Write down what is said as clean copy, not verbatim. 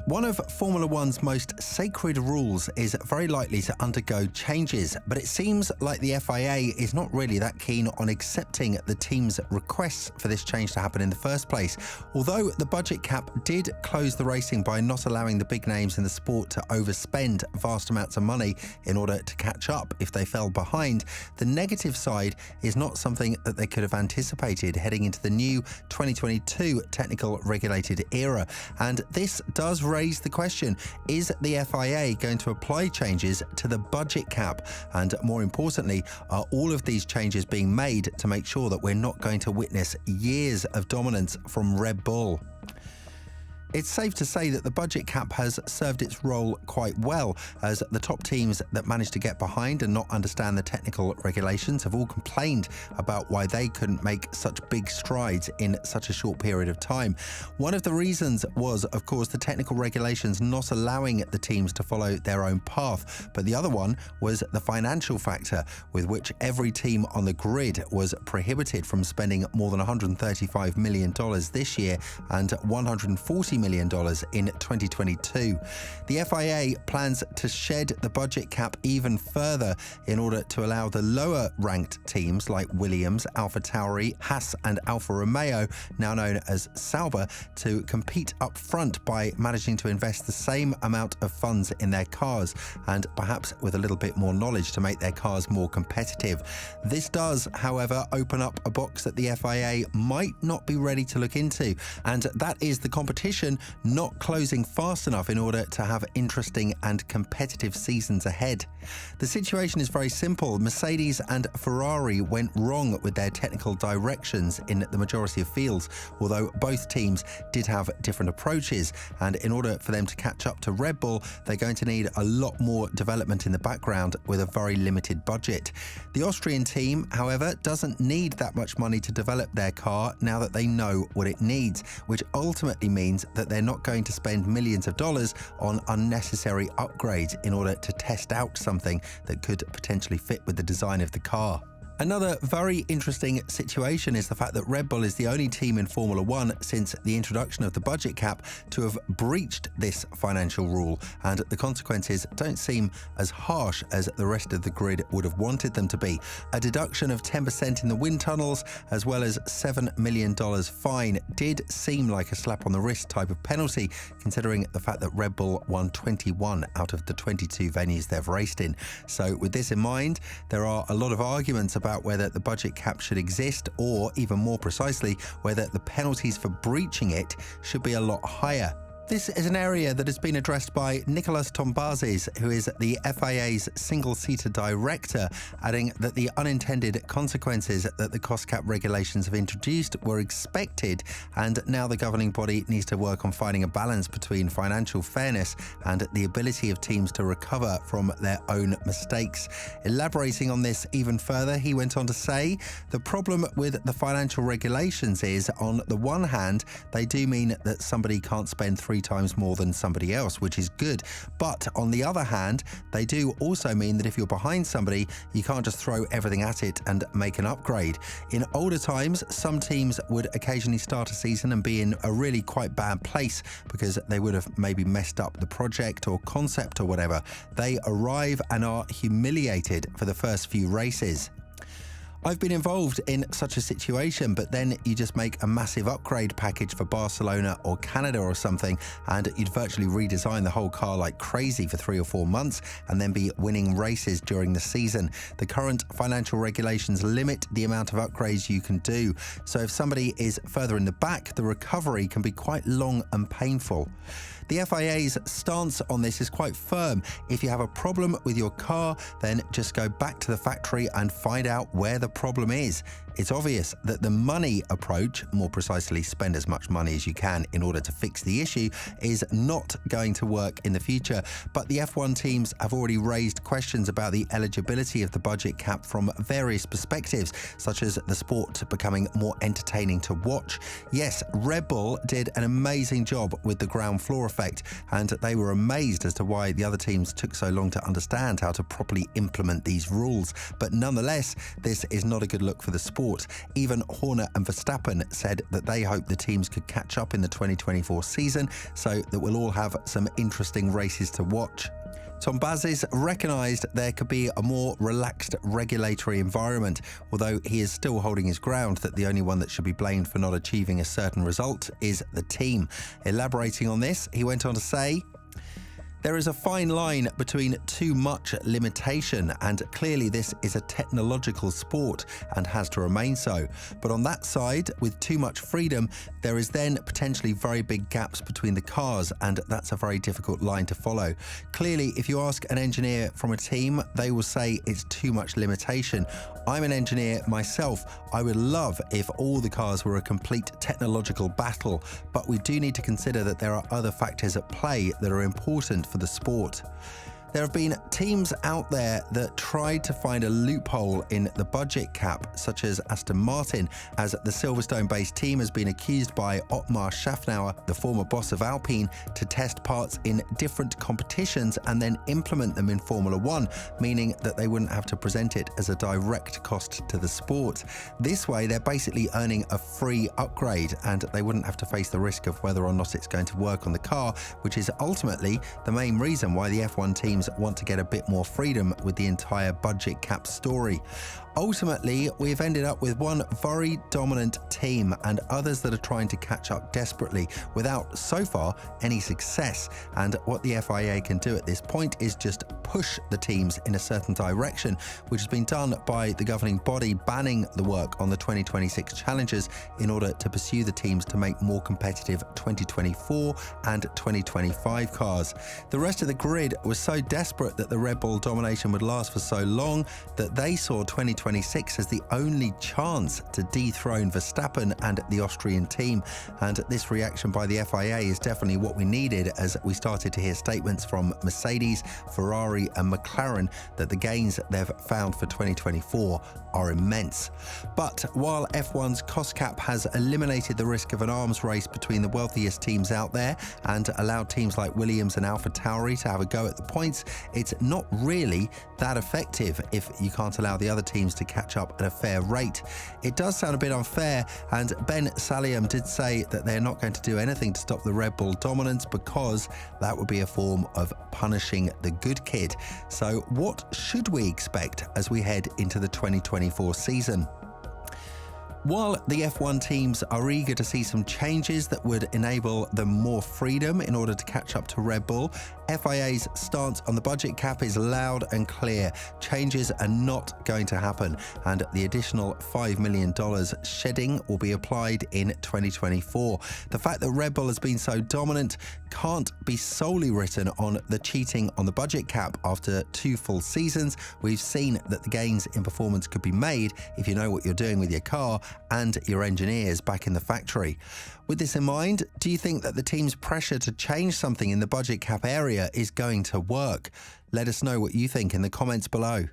One of Formula One's most sacred rules is very likely to undergo changes, but it seems like the FIA is not really that keen on accepting the team's requests for this change to happen in the first place. Although the budget cap did close the racing by not allowing the big names in the sport to overspend vast amounts of money in order to catch up if they fell behind, the negative side is not something that they could have anticipated heading into the new 2022 technical regulated era. And this does raise the question, is the FIA going to apply changes to the budget cap? And more importantly, are all of these changes being made to make sure that we're not going to witness years of dominance from Red Bull? It's safe to say that the budget cap has served its role quite well, as the top teams that managed to get behind and not understand the technical regulations have all complained about why they couldn't make such big strides in such a short period of time. One of the reasons was, of course, the technical regulations not allowing the teams to follow their own path, but the other one was the financial factor, with which every team on the grid was prohibited from spending more than $135 million this year and $140 million in 2022. The FIA plans to shed the budget cap even further in order to allow the lower ranked teams like Williams, AlphaTauri, Haas and Alfa Romeo, now known as Sauber, to compete up front by managing to invest the same amount of funds in their cars and perhaps with a little bit more knowledge to make their cars more competitive. This does, however, open up a box that the FIA might not be ready to look into, and that is the competition not closing fast enough in order to have interesting and competitive seasons ahead. The situation is very simple. Mercedes and Ferrari went wrong with their technical directions in the majority of fields, although both teams did have different approaches, and in order for them to catch up to Red Bull, they're going to need a lot more development in the background with a very limited budget. The Austrian team, however, doesn't need that much money to develop their car now that they know what it needs, which ultimately means that they're not going to spend millions of dollars on unnecessary upgrades in order to test out something that could potentially fit with the design of the car. Another very interesting situation is the fact that Red Bull is the only team in Formula One since the introduction of the budget cap to have breached this financial rule, and the consequences don't seem as harsh as the rest of the grid would have wanted them to be. A deduction of 10% in the wind tunnels, as well as $7 million fine, did seem like a slap on the wrist type of penalty, considering the fact that Red Bull won 21 out of the 22 venues they've raced in. So with this in mind, there are a lot of arguments about whether the budget cap should exist, or even more precisely, whether the penalties for breaching it should be a lot higher. This is an area that has been addressed by Nicolas Tombazis, who is the FIA's single-seater director, adding that the unintended consequences that the cost cap regulations have introduced were expected, and now the governing body needs to work on finding a balance between financial fairness and the ability of teams to recover from their own mistakes. Elaborating on this even further, he went on to say, the problem with the financial regulations is, on the one hand, they do mean that somebody can't spend 3 times more than somebody else, which is good. But on the other hand, they do also mean that if you're behind somebody, you can't just throw everything at it and make an upgrade. In older times, some teams would occasionally start a season and be in a really quite bad place because they would have maybe messed up the project or concept or whatever. They arrive and are humiliated for the first few races. I've been involved in such a situation, but then you just make a massive upgrade package for Barcelona or Canada or something, and you'd virtually redesign the whole car like crazy for 3 or 4 months and then be winning races during the season. The current financial regulations limit the amount of upgrades you can do, so if somebody is further in the back, the recovery can be quite long and painful. The FIA's stance on this is quite firm. If you have a problem with your car, then just go back to the factory and find out where the problem is. It's obvious that the money approach, more precisely spend as much money as you can in order to fix the issue, is not going to work in the future. But the F1 teams have already raised questions about the eligibility of the budget cap from various perspectives, such as the sport becoming more entertaining to watch. Yes, Red Bull did an amazing job with the ground floor effect, and they were amazed as to why the other teams took so long to understand how to properly implement these rules. But nonetheless, this is not a good look for the sport. sport. Even Horner and Verstappen said that they hope the teams could catch up in the 2024 season so that we'll all have some interesting races to watch. Tom Bazis recognised there could be a more relaxed regulatory environment, although he is still holding his ground that the only one that should be blamed for not achieving a certain result is the team. Elaborating on this, he went on to say, "There is a fine line between too much limitation, and clearly this is a technological sport and has to remain so. But on that side, with too much freedom, there is then potentially very big gaps between the cars, and that's a very difficult line to follow. Clearly, if you ask an engineer from a team, they will say it's too much limitation. I'm an engineer myself. I would love if all the cars were a complete technological battle, but we do need to consider that there are other factors at play that are important for the sport." There have been teams out there that tried to find a loophole in the budget cap, such as Aston Martin, as the Silverstone-based team has been accused by Otmar Schaffnauer, the former boss of Alpine, to test parts in different competitions and then implement them in Formula One, meaning that they wouldn't have to present it as a direct cost to the sport. This way, they're basically earning a free upgrade and they wouldn't have to face the risk of whether or not it's going to work on the car, which is ultimately the main reason why the F1 teams want to get a bit more freedom with the entire budget cap story. Ultimately, we've ended up with one very dominant team and others that are trying to catch up desperately without, so far, any success. And what the FIA can do at this point is just push the teams in a certain direction, which has been done by the governing body banning the work on the 2026 challenges in order to pursue the teams to make more competitive 2024 and 2025 cars. The rest of the grid was so desperate that the Red Bull domination would last for so long that they saw 2026 as the only chance to dethrone Verstappen and the Austrian team. And this reaction by the FIA is definitely what we needed as we started to hear statements from Mercedes, Ferrari and McLaren that the gains they've found for 2024 are immense. But while F1's cost cap has eliminated the risk of an arms race between the wealthiest teams out there and allowed teams like Williams and AlphaTauri to have a go at the points, it's not really that effective if you can't allow the other teams to catch up at a fair rate. It does sound a bit unfair, and Ben Saliam did say that they're not going to do anything to stop the Red Bull dominance because that would be a form of punishing the good kid. So what should we expect as we head into the 2024 season? While the F1 teams are eager to see some changes that would enable them more freedom in order to catch up to Red Bull, FIA's stance on the budget cap is loud and clear. Changes are not going to happen, and the additional $5 million shedding will be applied in 2024. The fact that Red Bull has been so dominant can't be solely written on the cheating on the budget cap. After 2 full seasons, we've seen that the gains in performance could be made if you know what you're doing with your car and your engineers back in the factory. With this in mind, do you think that the team's pressure to change something in the budget cap area is going to work? Let us know what you think in the comments below.